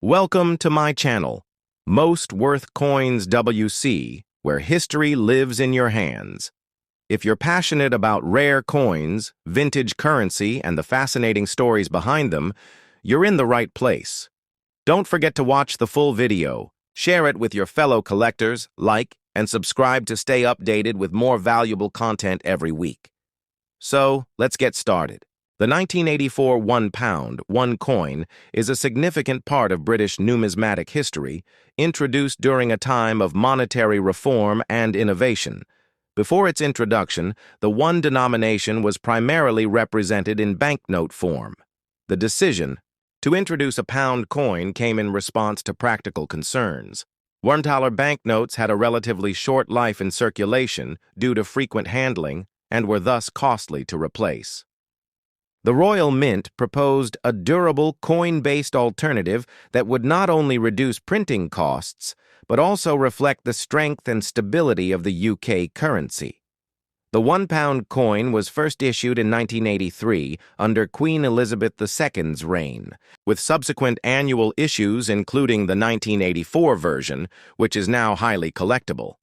Welcome to my channel, Most Worth Coins WC, where history lives in your hands. If you're passionate about rare coins, vintage currency, and the fascinating stories behind them, you're in the right place. Don't forget to watch the full video, share it with your fellow collectors, like, and subscribe to stay updated with more valuable content every week. So, let's get started. The 1984 £1, one coin is a significant part of British numismatic history, introduced during a time of monetary reform and innovation. Before its introduction, the one denomination was primarily represented in banknote form. The decision to introduce a pound coin came in response to practical concerns. $1 banknotes had a relatively short life in circulation due to frequent handling and were thus costly to replace. The Royal Mint proposed a durable, coin-based alternative that would not only reduce printing costs, but also reflect the strength and stability of the UK currency. The £1 coin was first issued in 1983 under Queen Elizabeth II's reign, with subsequent annual issues including the 1984 version, which is now highly collectible.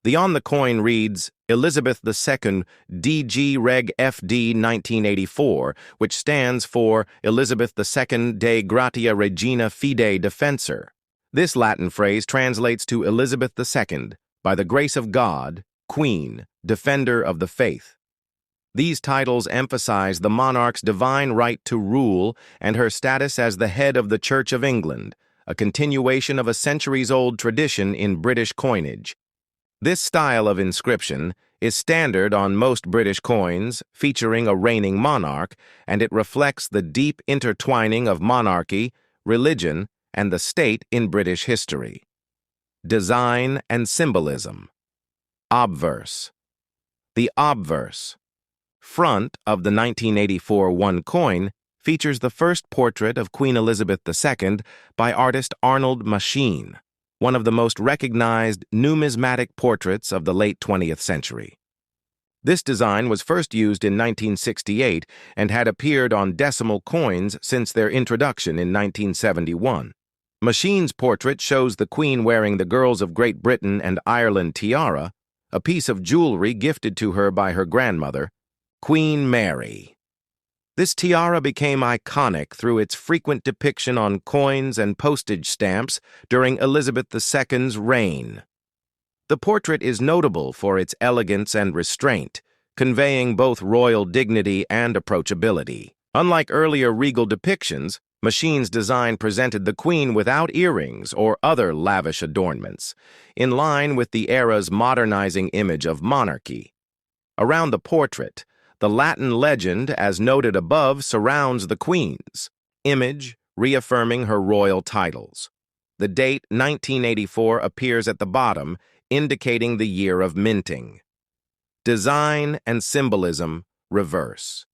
The on the coin reads, Elizabeth II DG Reg FD 1984, which stands for Elizabeth II de Gratia Regina Fide Defensor. This Latin phrase translates to Elizabeth II, by the grace of God, Queen, Defender of the Faith. These titles emphasize the monarch's divine right to rule and her status as the head of the Church of England, a continuation of a centuries-old tradition in British coinage. This style of inscription is standard on most British coins, featuring a reigning monarch, and it reflects the deep intertwining of monarchy, religion, and the state in British history. Design and symbolism. Obverse. The obverse, front of the 1984 one coin, features the first portrait of Queen Elizabeth II by artist Arnold Machin, one of the most recognized numismatic portraits of the late 20th century. This design was first used in 1968 and had appeared on decimal coins since their introduction in 1971. Machin's portrait shows the Queen wearing the Girls of Great Britain and Ireland tiara, a piece of jewelry gifted to her by her grandmother, Queen Mary. This tiara became iconic through its frequent depiction on coins and postage stamps during Elizabeth II's reign. The portrait is notable for its elegance and restraint, conveying both royal dignity and approachability. Unlike earlier regal depictions, Machin's design presented the Queen without earrings or other lavish adornments, in line with the era's modernizing image of monarchy. Around the portrait, the Latin legend, as noted above, surrounds the Queen's image, reaffirming her royal titles. The date 1984 appears at the bottom, indicating the year of minting. Design and symbolism reverse.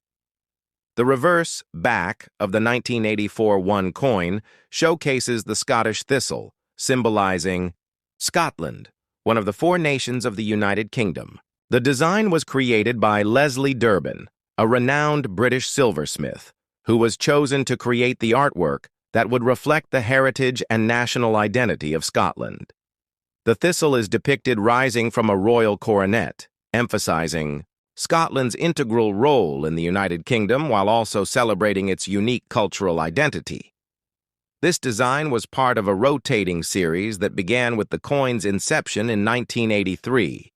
The reverse back of the 1984 one coin showcases the Scottish thistle, symbolizing Scotland, one of the four nations of the United Kingdom. The design was created by Leslie Durbin, a renowned British silversmith, who was chosen to create the artwork that would reflect the heritage and national identity of Scotland. The thistle is depicted rising from a royal coronet, emphasizing Scotland's integral role in the United Kingdom while also celebrating its unique cultural identity. This design was part of a rotating series that began with the coin's inception in 1983.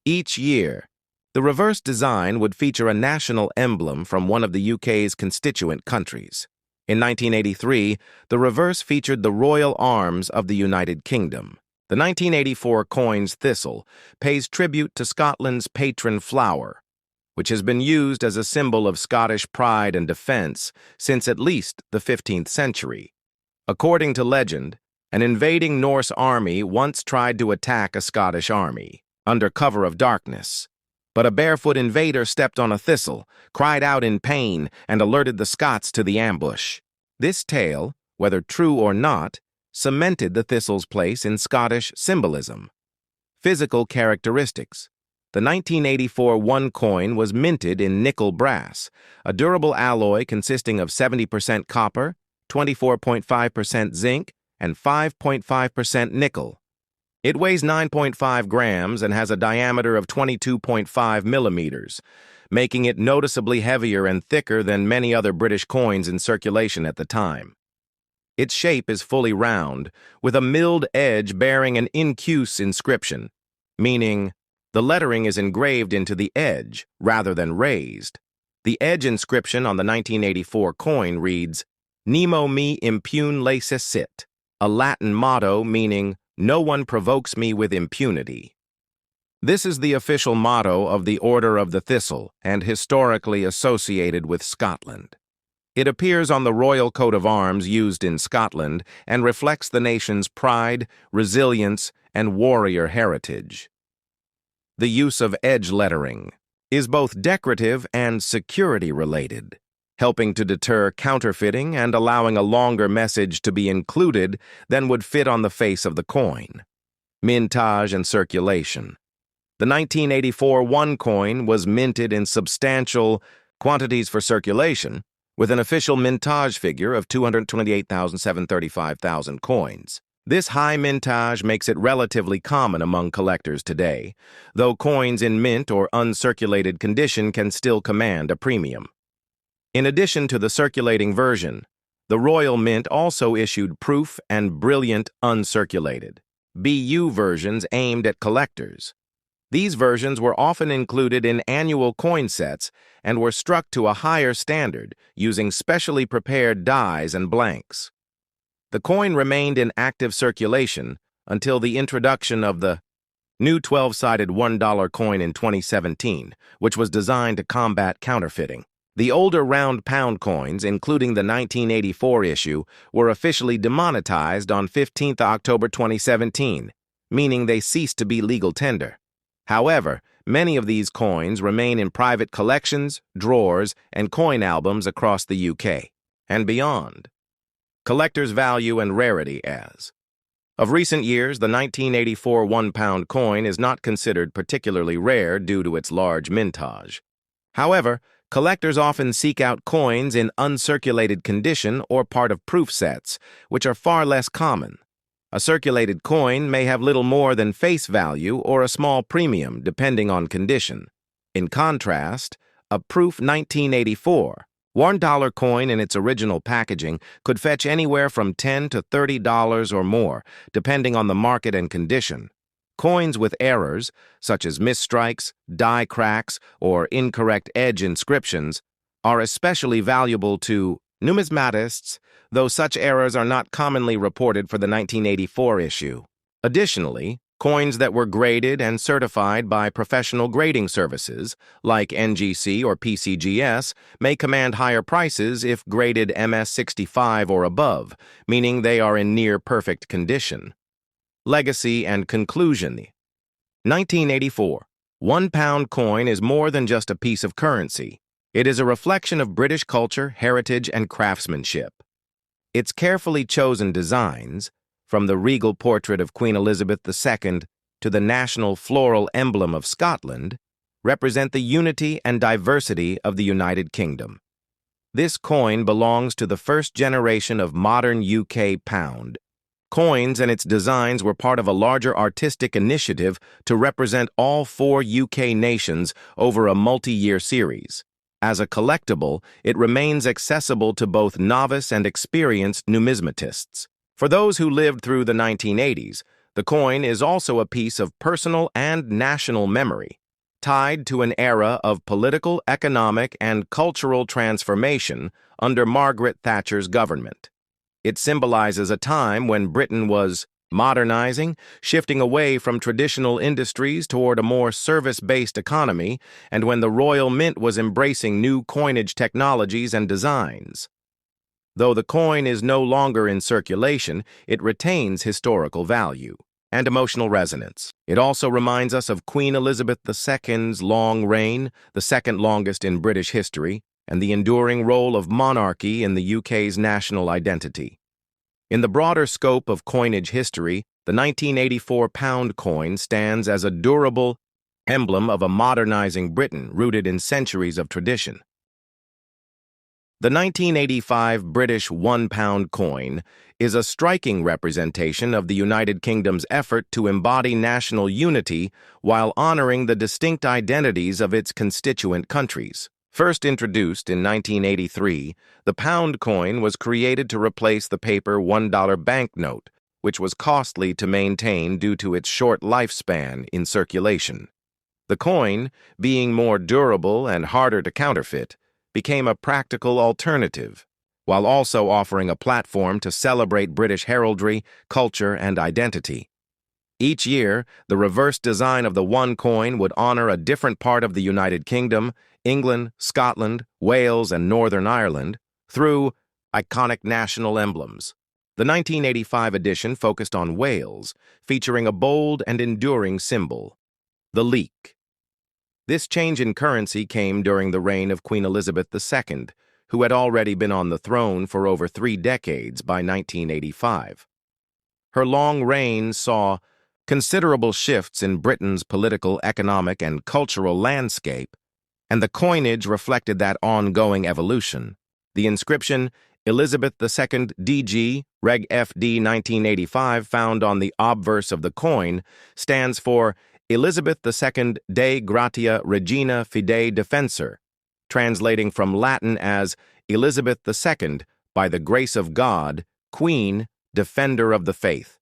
Each year, the reverse design would feature a national emblem from one of the UK's constituent countries. In 1983, the reverse featured the royal arms of the United Kingdom. The 1984 coin's thistle pays tribute to Scotland's patron flower, which has been used as a symbol of Scottish pride and defense since at least the 15th century. According to legend, an invading Norse army once tried to attack a Scottish army under cover of darkness, but a barefoot invader stepped on a thistle, cried out in pain, and alerted the Scots to the ambush. This tale, whether true or not, cemented the thistle's place in Scottish symbolism. Physical characteristics. The 1984 one coin was minted in nickel brass, a durable alloy consisting of 70% copper, 24.5% zinc, and 5.5% nickel. It weighs 9.5 grams and has a diameter of 22.5 millimeters, making it noticeably heavier and thicker than many other British coins in circulation at the time. Its shape is fully round, with a milled edge bearing an incuse inscription, meaning the lettering is engraved into the edge rather than raised. The edge inscription on the 1984 coin reads, "Nemo me impune lacessit," a Latin motto meaning, "No one provokes me with impunity." This is the official motto of the Order of the Thistle and historically associated with Scotland. It appears on the royal coat of arms used in Scotland and reflects the nation's pride, resilience, and warrior heritage. The use of edge lettering is both decorative and security-related, helping to deter counterfeiting and allowing a longer message to be included than would fit on the face of the coin. Mintage and circulation. The 1984 one coin was minted in substantial quantities for circulation, with an official mintage figure of 228,735,000 coins. This high mintage makes it relatively common among collectors today, though coins in mint or uncirculated condition can still command a premium. In addition to the circulating version, the Royal Mint also issued proof and brilliant uncirculated BU versions aimed at collectors. These versions were often included in annual coin sets and were struck to a higher standard using specially prepared dies and blanks. The coin remained in active circulation until the introduction of the new 12-sided $1 coin in 2017, which was designed to combat counterfeiting. The older round pound coins, including the 1984 issue, were officially demonetized on 15 October 2017, meaning they ceased to be legal tender. However, many of these coins remain in private collections, drawers, and coin albums across the UK and beyond. Collector's value and rarity as. Of recent years, the 1984 1-pound coin is not considered particularly rare due to its large mintage. However, collectors often seek out coins in uncirculated condition or part of proof sets, which are far less common. A circulated coin may have little more than face value or a small premium, depending on condition. In contrast, a proof 1984 $1 coin in its original packaging could fetch anywhere from $10 to $30 or more, depending on the market and condition. Coins with errors, such as misstrikes, die cracks, or incorrect edge inscriptions, are especially valuable to numismatists, though such errors are not commonly reported for the 1984 issue. Additionally, coins that were graded and certified by professional grading services, like NGC or PCGS, may command higher prices if graded MS65 or above, meaning they are in near-perfect condition. Legacy and conclusion. 1984. 1-pound coin is more than just a piece of currency. It is a reflection of British culture, heritage, and craftsmanship. Its carefully chosen designs, from the regal portrait of Queen Elizabeth II to the national floral emblem of Scotland, represent the unity and diversity of the United Kingdom. This coin belongs to the first generation of modern UK pound. Coins and its designs were part of a larger artistic initiative to represent all 4 UK nations over a multi-year series. As a collectible, it remains accessible to both novice and experienced numismatists. For those who lived through the 1980s, the coin is also a piece of personal and national memory, tied to an era of political, economic, and cultural transformation under Margaret Thatcher's government. It symbolizes a time when Britain was modernizing, shifting away from traditional industries toward a more service-based economy, and when the Royal Mint was embracing new coinage technologies and designs. Though the coin is no longer in circulation, it retains historical value and emotional resonance. It also reminds us of Queen Elizabeth II's long reign, the second longest in British history, and the enduring role of monarchy in the UK's national identity. In the broader scope of coinage history, the 1984 pound coin stands as a durable emblem of a modernizing Britain rooted in centuries of tradition. The 1985 British £1 coin is a striking representation of the United Kingdom's effort to embody national unity while honoring the distinct identities of its constituent countries. First introduced in 1983, the pound coin was created to replace the paper $1 banknote, which was costly to maintain due to its short lifespan in circulation. The coin, being more durable and harder to counterfeit, became a practical alternative, while also offering a platform to celebrate British heraldry, culture, and identity. Each year, the reverse design of the one coin would honor a different part of the United Kingdom, England, Scotland, Wales, and Northern Ireland through iconic national emblems. The 1985 edition focused on Wales, featuring a bold and enduring symbol, the leek. This change in currency came during the reign of Queen Elizabeth II, who had already been on the throne for over 3 decades by 1985. Her long reign saw considerable shifts in Britain's political, economic, and cultural landscape, and the coinage reflected that ongoing evolution. The inscription, Elizabeth II DG, Reg FD 1985, found on the obverse of the coin, stands for Elizabeth II Dei Gratia Regina Fidei Defensor, translating from Latin as Elizabeth II, by the grace of God, Queen, Defender of the Faith.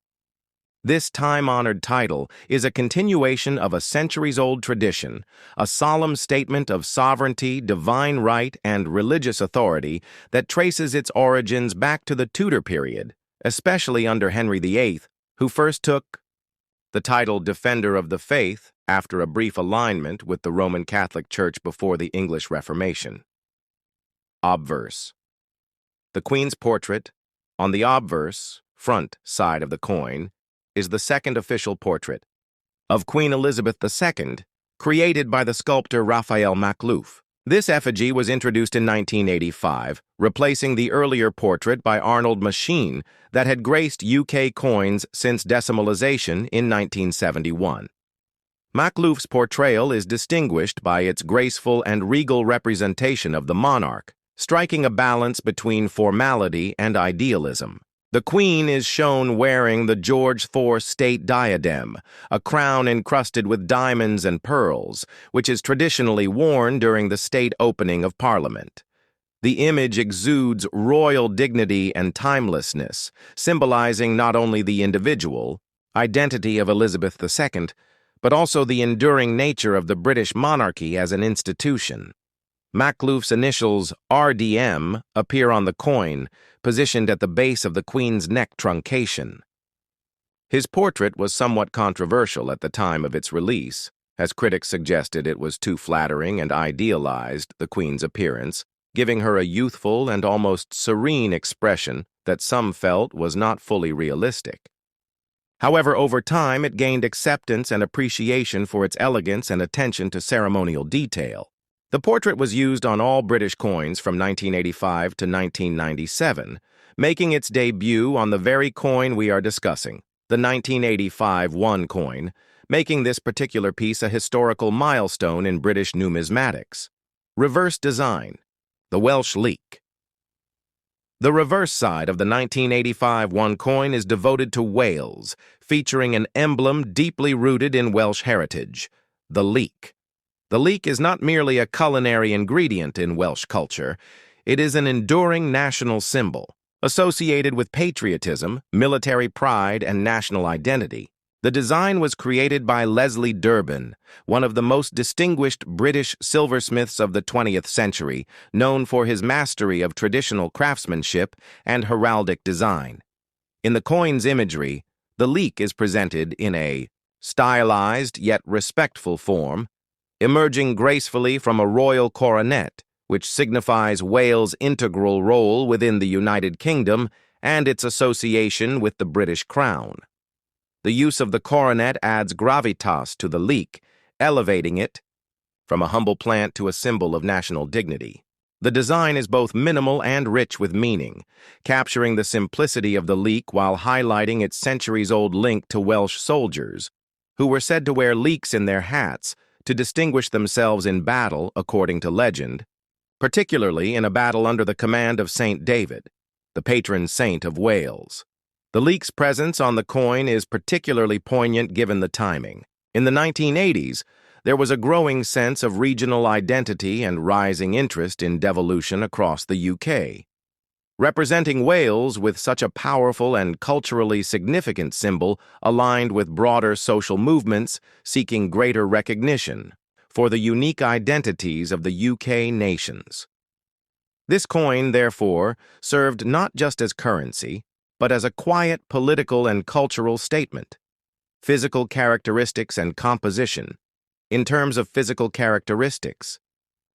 This time-honored title is a continuation of a centuries-old tradition, a solemn statement of sovereignty, divine right, and religious authority that traces its origins back to the Tudor period, especially under Henry VIII, who first took the title Defender of the Faith after a brief alignment with the Roman Catholic Church before the English Reformation. Obverse. The Queen's portrait, on the obverse, front side of the coin, is the second official portrait of Queen Elizabeth II, created by the sculptor Raphael Makhlouf. This effigy was introduced in 1985, replacing the earlier portrait by Arnold Machine that had graced UK coins since decimalization in 1971. Makhlouf's portrayal is distinguished by its graceful and regal representation of the monarch, striking a balance between formality and idealism. The Queen is shown wearing the George IV state diadem, a crown encrusted with diamonds and pearls, which is traditionally worn during the state opening of Parliament. The image exudes royal dignity and timelessness, symbolizing not only the individual identity of Elizabeth II, but also the enduring nature of the British monarchy as an institution. Makhlouf's initials RDM appear on the coin, positioned at the base of the Queen's neck truncation. His portrait was somewhat controversial at the time of its release, as critics suggested it was too flattering and idealized the Queen's appearance, giving her a youthful and almost serene expression that some felt was not fully realistic. However, over time it gained acceptance and appreciation for its elegance and attention to ceremonial detail. The portrait was used on all British coins from 1985 to 1997, making its debut on the very coin we are discussing, the 1985 1 coin, making this particular piece a historical milestone in British numismatics. Reverse design, the Welsh leek. The reverse side of the 1985 1 coin is devoted to Wales, featuring an emblem deeply rooted in Welsh heritage, the leek. The leek is not merely a culinary ingredient in Welsh culture, it is an enduring national symbol, associated with patriotism, military pride, and national identity. The design was created by Leslie Durbin, one of the most distinguished British silversmiths of the 20th century, known for his mastery of traditional craftsmanship and heraldic design. In the coin's imagery, the leek is presented in a stylized yet respectful form, emerging gracefully from a royal coronet, which signifies Wales' integral role within the United Kingdom and its association with the British crown. The use of the coronet adds gravitas to the leek, elevating it from a humble plant to a symbol of national dignity. The design is both minimal and rich with meaning, capturing the simplicity of the leek while highlighting its centuries-old link to Welsh soldiers, who were said to wear leeks in their hats to distinguish themselves in battle, according to legend. particularly in a battle under the command of Saint David, the patron saint of Wales. The leek's presence on the coin is particularly poignant given the timing. In the 1980s, there was a growing sense of regional identity and rising interest in devolution across the UK. Representing Wales with such a powerful and culturally significant symbol aligned with broader social movements seeking greater recognition for the unique identities of the UK nations. This coin, therefore, served not just as currency, but as a quiet political and cultural statement. Physical characteristics and composition. In terms of physical characteristics,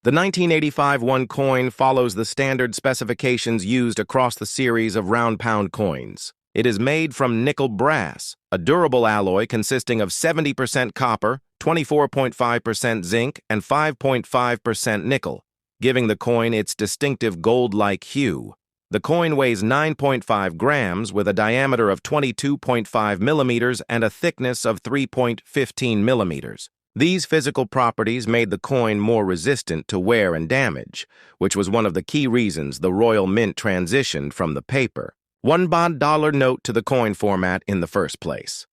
the 1985 1 coin follows the standard specifications used across the series of round-pound coins. It is made from nickel brass, a durable alloy consisting of 70% copper, 24.5% zinc, and 5.5% nickel, giving the coin its distinctive gold-like hue. The coin weighs 9.5 grams with a diameter of 22.5 millimeters and a thickness of 3.15 millimeters. These physical properties made the coin more resistant to wear and damage, which was one of the key reasons the Royal Mint transitioned from the paper $1 note to the coin format in the first place.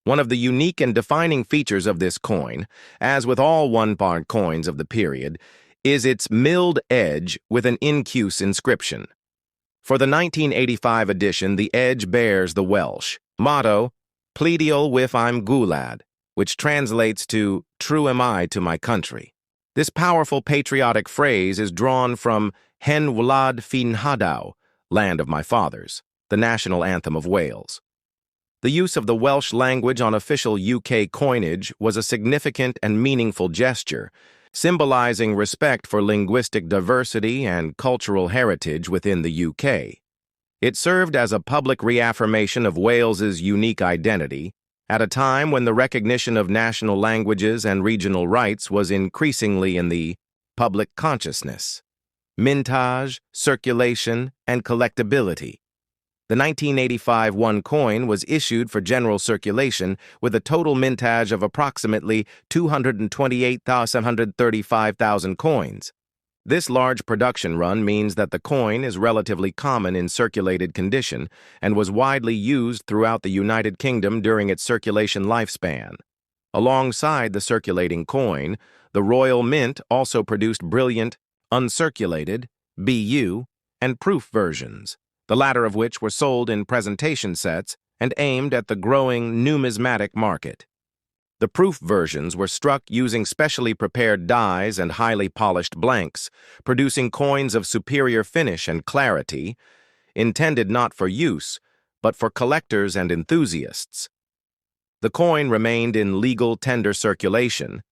One of the unique and defining features of this coin, as with all £1 coins of the period, is its milled edge with an incuse inscription. For the 1985 edition, the edge bears the Welsh motto, Pleidiol with I'm Gulad, which translates to, True am I to my country. This powerful patriotic phrase is drawn from Hen Wlad Fi'n Hadau, Land of My Fathers, the national anthem of Wales. The use of the Welsh language on official UK coinage was a significant and meaningful gesture, symbolizing respect for linguistic diversity and cultural heritage within the UK. It served as a public reaffirmation of Wales's unique identity, at a time when the recognition of national languages and regional rights was increasingly in the public consciousness. Mintage, circulation, and collectability. The 1985 1 coin was issued for general circulation with a total mintage of approximately 228,735,000 coins. This large production run means that the coin is relatively common in circulated condition and was widely used throughout the United Kingdom during its circulation lifespan. Alongside the circulating coin, the Royal Mint also produced brilliant, uncirculated, BU, and proof versions, the latter of which were sold in presentation sets and aimed at the growing numismatic market. The proof versions were struck using specially prepared dies and highly polished blanks, producing coins of superior finish and clarity, intended not for use, but for collectors and enthusiasts. The coin remained in legal tender circulation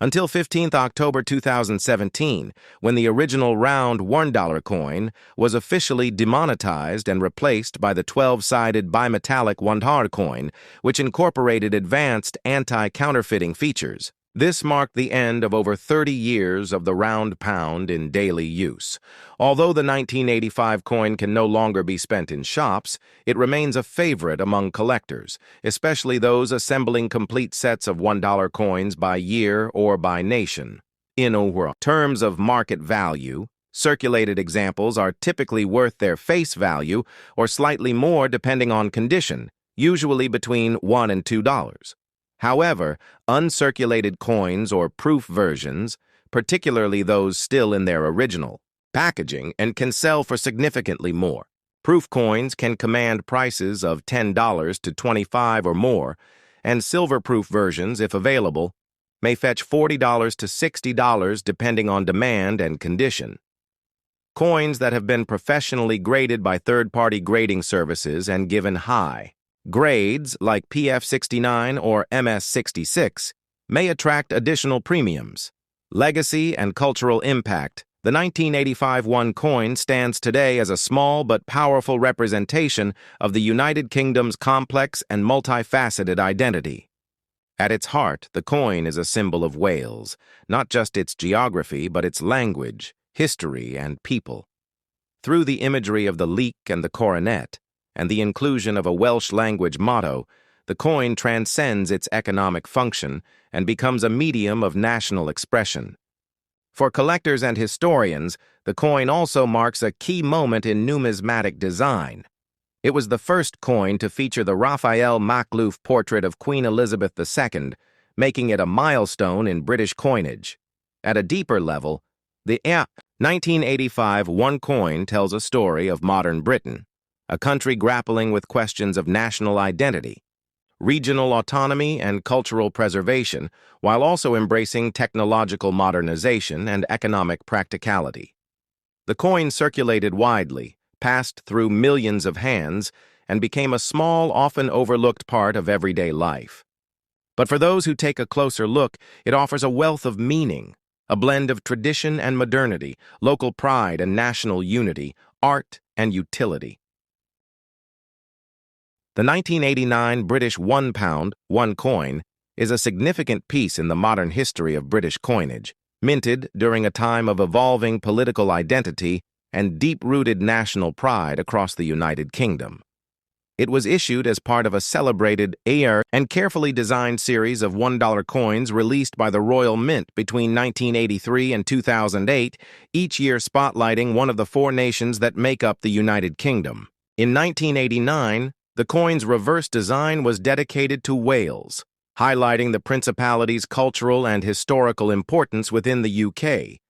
until 15 October 2017, when the original round $1 coin was officially demonetized and replaced by the 12-sided bimetallic $1 coin, which incorporated advanced anti-counterfeiting features. This marked the end of over 30 years of the round pound in daily use. Although the 1985 coin can no longer be spent in shops, it remains a favorite among collectors, especially those assembling complete sets of $1 coins by year or by nation. In terms of market value, circulated examples are typically worth their face value or slightly more depending on condition, usually between $1 and $2. However, uncirculated coins or proof versions, particularly those still in their original packaging, and can sell for significantly more. Proof coins can command prices of $10 to $25 or more, and silver-proof versions, if available, may fetch $40 to $60 depending on demand and condition. Coins that have been professionally graded by third-party grading services and given high grades like PF69 or MS66 may attract additional premiums. Legacy and cultural impact. The 1985 1 coin stands today as a small but powerful representation of the United Kingdom's complex and multifaceted identity. At its heart, the coin is a symbol of Wales, not just its geography, but its language, history, and people. Through the imagery of the leek and the coronet, and the inclusion of a Welsh language motto, the coin transcends its economic function and becomes a medium of national expression. For collectors and historians, the coin also marks a key moment in numismatic design. It was the first coin to feature the Raphael Makhlouf portrait of Queen Elizabeth II, making it a milestone in British coinage. At a deeper level, the 1985 one coin tells a story of modern Britain, a country grappling with questions of national identity, regional autonomy, and cultural preservation, while also embracing technological modernization and economic practicality. The coin circulated widely, passed through millions of hands, and became a small, often overlooked part of everyday life. But for those who take a closer look, it offers a wealth of meaning, a blend of tradition and modernity, local pride and national unity, art and utility. The 1989 British £1 one coin is a significant piece in the modern history of British coinage, minted during a time of evolving political identity and deep-rooted national pride across the United Kingdom. It was issued as part of a celebrated and carefully designed series of $1 coins released by the Royal Mint between 1983 and 2008, each year spotlighting one of the four nations that make up the United Kingdom. In 1989, the coin's reverse design was dedicated to Wales, highlighting the Principality's cultural and historical importance within the UK.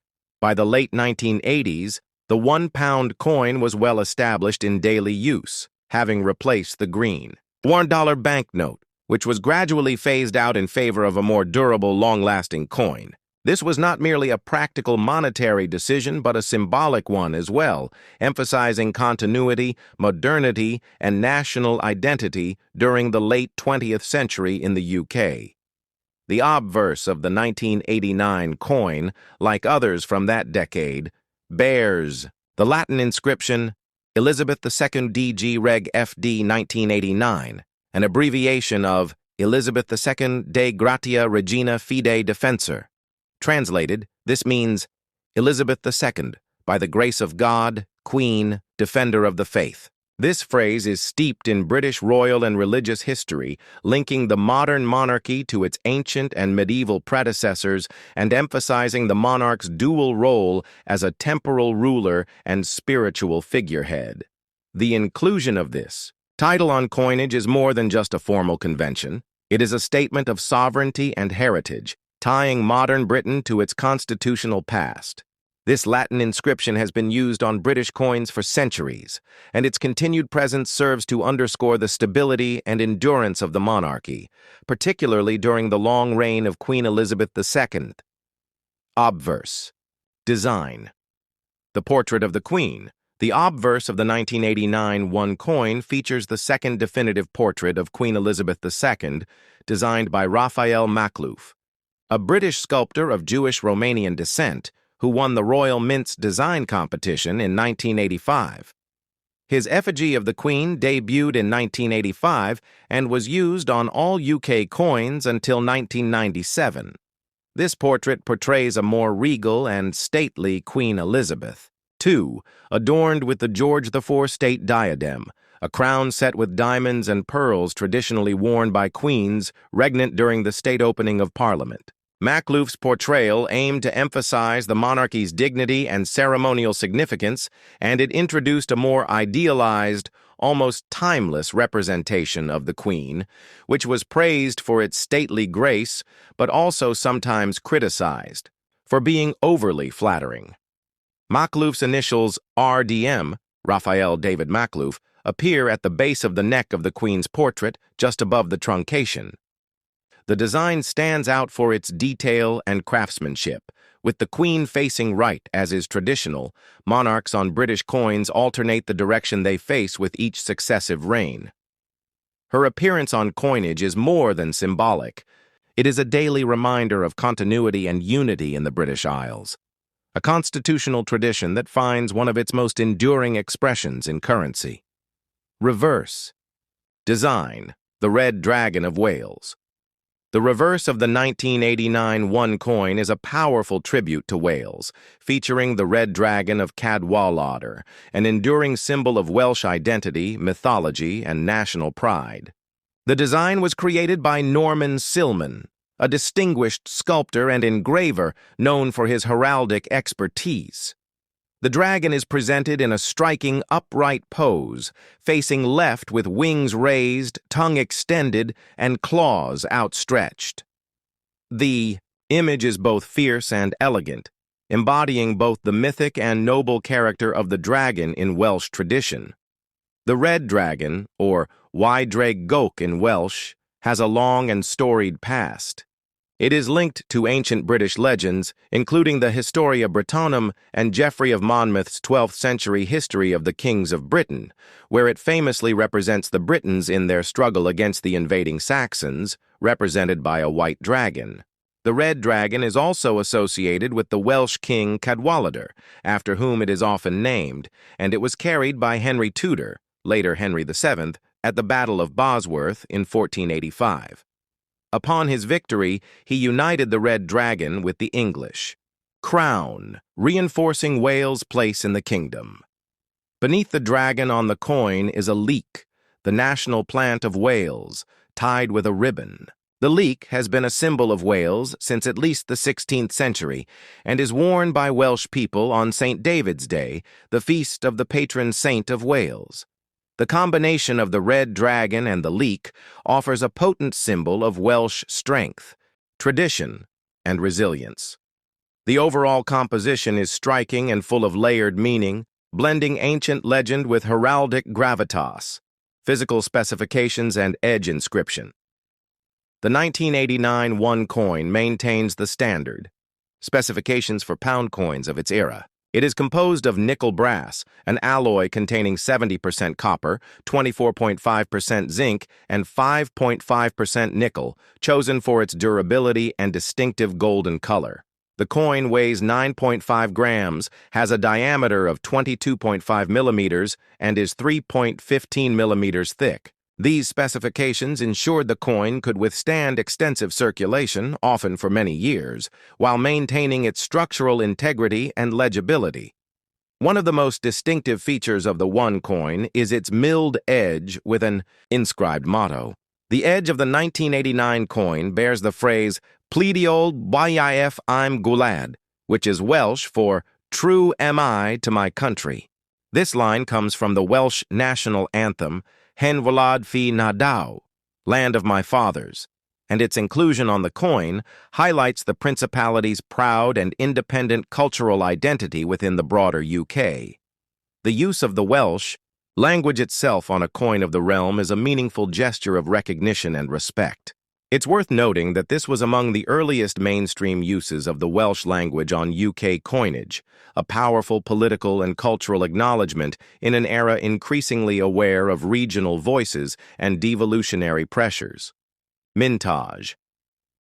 By the late 1980s, the £1 coin was well established in daily use, having replaced the green $1 banknote, which was gradually phased out in favor of a more durable, long-lasting coin. This was not merely a practical monetary decision, but a symbolic one as well, emphasizing continuity, modernity, and national identity during the late 20th century in the UK. The obverse of the 1989 coin, like others from that decade, bears the Latin inscription Elizabeth II DG Reg FD 1989, an abbreviation of Elizabeth II de Gratia Regina Fide Defensor. Translated, this means Elizabeth II, by the grace of God, Queen, Defender of the Faith. This phrase is steeped in British royal and religious history, linking the modern monarchy to its ancient and medieval predecessors and emphasizing the monarch's dual role as a temporal ruler and spiritual figurehead. The inclusion of this title on coinage is more than just a formal convention. It is a statement of sovereignty and heritage, tying modern Britain to its constitutional past. This Latin inscription has been used on British coins for centuries, and its continued presence serves to underscore the stability and endurance of the monarchy, particularly during the long reign of Queen Elizabeth II. Obverse. Design. The portrait of the Queen. The obverse of the 1989 one coin features the second definitive portrait of Queen Elizabeth II, designed by Raphael Makhlouf, a British sculptor of Jewish-Romanian descent who won the Royal Mint's design competition in 1985. His effigy of the Queen debuted in 1985 and was used on all UK coins until 1997. This portrait portrays a more regal and stately Queen Elizabeth, too, adorned with the George IV state diadem, a crown set with diamonds and pearls traditionally worn by queens regnant during the state opening of Parliament. Makhlouf's portrayal aimed to emphasize the monarchy's dignity and ceremonial significance, and it introduced a more idealized, almost timeless representation of the Queen, which was praised for its stately grace, but also sometimes criticized for being overly flattering. Makhlouf's initials RDM, Raphael David Makhlouf, appear at the base of the neck of the Queen's portrait, just above the truncation. The design stands out for its detail and craftsmanship. With the Queen facing right, as is traditional, monarchs on British coins alternate the direction they face with each successive reign. Her appearance on coinage is more than symbolic. It is a daily reminder of continuity and unity in the British Isles, a constitutional tradition that finds one of its most enduring expressions in currency. Reverse. Design. The Red Dragon of Wales. The reverse of the 1989 one coin is a powerful tribute to Wales, featuring the Red Dragon of Cadwallader, an enduring symbol of Welsh identity, mythology, and national pride. The design was created by Norman Silman, a distinguished sculptor and engraver known for his heraldic expertise. The dragon is presented in a striking upright pose, facing left with wings raised, tongue extended, and claws outstretched. The image is both fierce and elegant, embodying both the mythic and noble character of the dragon in Welsh tradition. The red dragon, or Wydreg Goch in Welsh, has a long and storied past. It is linked to ancient British legends, including the Historia Brittonum and Geoffrey of Monmouth's 12th century History of the Kings of Britain, where it famously represents the Britons in their struggle against the invading Saxons, represented by a white dragon. The red dragon is also associated with the Welsh king Cadwaladr, after whom it is often named, and it was carried by Henry Tudor, later Henry VII, at the Battle of Bosworth in 1485. Upon his victory, he united the red dragon with the English crown, reinforcing Wales' place in the kingdom. Beneath the dragon on the coin is a leek, the national plant of Wales, tied with a ribbon. The leek has been a symbol of Wales since at least the 16th century and is worn by Welsh people on St. David's Day, the feast of the patron saint of Wales. The combination of the red dragon and the leek offers a potent symbol of Welsh strength, tradition, and resilience. The overall composition is striking and full of layered meaning, blending ancient legend with heraldic gravitas, physical specifications, and edge inscription. The 1989 1 coin maintains the standard specifications for pound coins of its era. It is composed of nickel brass, an alloy containing 70% copper, 24.5% zinc, and 5.5% nickel, chosen for its durability and distinctive golden color. The coin weighs 9.5 grams, has a diameter of 22.5 millimeters, and is 3.15 millimeters thick. These specifications ensured the coin could withstand extensive circulation, often for many years, while maintaining its structural integrity and legibility. One of the most distinctive features of the 1 coin is its milled edge with an inscribed motto. The edge of the 1989 coin bears the phrase Pleidiol Bwyaf I'm Gwlad, which is Welsh for "True am I to my country." This line comes from the Welsh national anthem, Hen Wlad fi Nadaw, Land of My Fathers, and its inclusion on the coin highlights the principality's proud and independent cultural identity within the broader UK. The use of the Welsh language itself on a coin of the realm is a meaningful gesture of recognition and respect. It's worth noting that this was among the earliest mainstream uses of the Welsh language on UK coinage, a powerful political and cultural acknowledgement in an era increasingly aware of regional voices and devolutionary pressures. Mintage.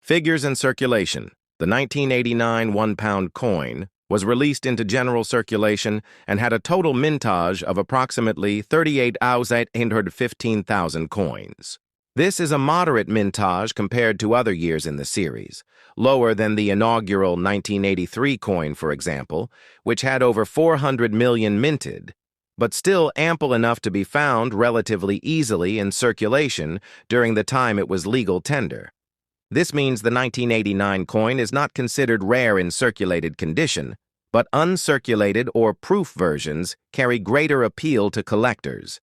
Figures in circulation. The 1989 £1 coin was released into general circulation and had a total mintage of approximately 38,815,000 coins. This is a moderate mintage compared to other years in the series, lower than the inaugural 1983 coin, for example, which had over 400 million minted, but still ample enough to be found relatively easily in circulation during the time it was legal tender. This means the 1989 coin is not considered rare in circulated condition, but uncirculated or proof versions carry greater appeal to collectors.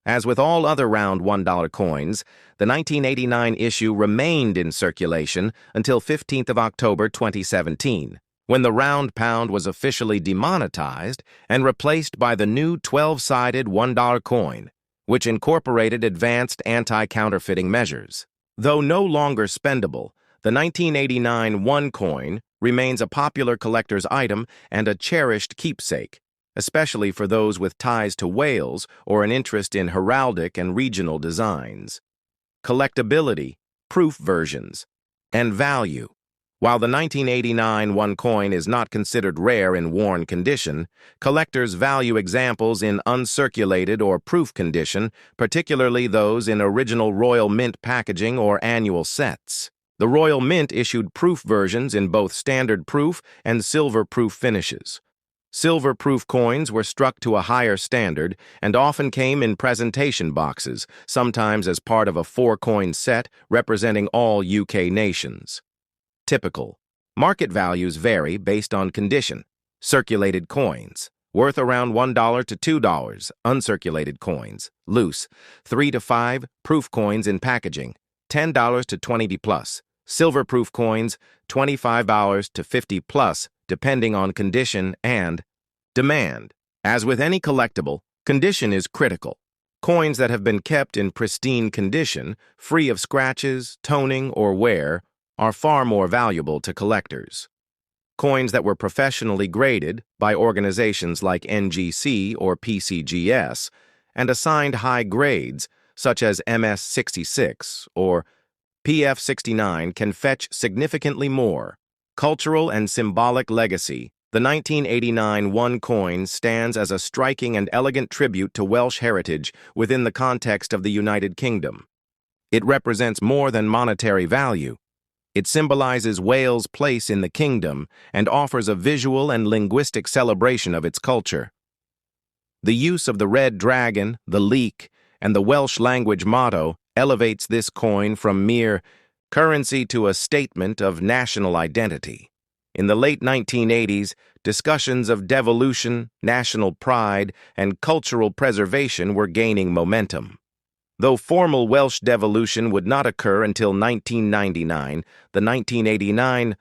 As with all other round $1 coins, the 1989 issue remained in circulation until 15th of October 2017, when the round pound was officially demonetized and replaced by the new 12-sided $1 coin, which incorporated advanced anti-counterfeiting measures. Though no longer spendable, the 1989 1 coin remains a popular collector's item and a cherished keepsake, especially for those with ties to Wales or an interest in heraldic and regional designs. Collectability, proof versions, and value. While the 1989 1 coin is not considered rare in worn condition, collectors value examples in uncirculated or proof condition, particularly those in original Royal Mint packaging or annual sets. The Royal Mint issued proof versions in both standard proof and silver proof finishes. Silver proof coins were struck to a higher standard and often came in presentation boxes, sometimes as part of a 4-coin set representing all UK nations. typical. Market values vary based on condition. Circulated coins, worth around $1 to $2. Uncirculated coins, loose, 3 to 5. Proof coins in packaging, $10 to $20 plus. Silver proof coins, $25 to $50 plus, depending on condition and demand. As with any collectible, condition is critical. Coins that have been kept in pristine condition, free of scratches, toning, or wear, are far more valuable to collectors. Coins that were professionally graded by organizations like NGC or PCGS and assigned high grades, such as MS-66 or PF-69, can fetch significantly more. Cultural and symbolic legacy. The 1989 1 coin stands as a striking and elegant tribute to Welsh heritage within the context of the United Kingdom. It represents more than monetary value. It symbolizes Wales' place in the kingdom and offers a visual and linguistic celebration of its culture. The use of the red dragon, the leek, and the Welsh language motto elevates this coin from mere currency to a statement of national identity. In the late 1980s, discussions of devolution, national pride, and cultural preservation were gaining momentum. Though formal Welsh devolution would not occur until 1999, the 1989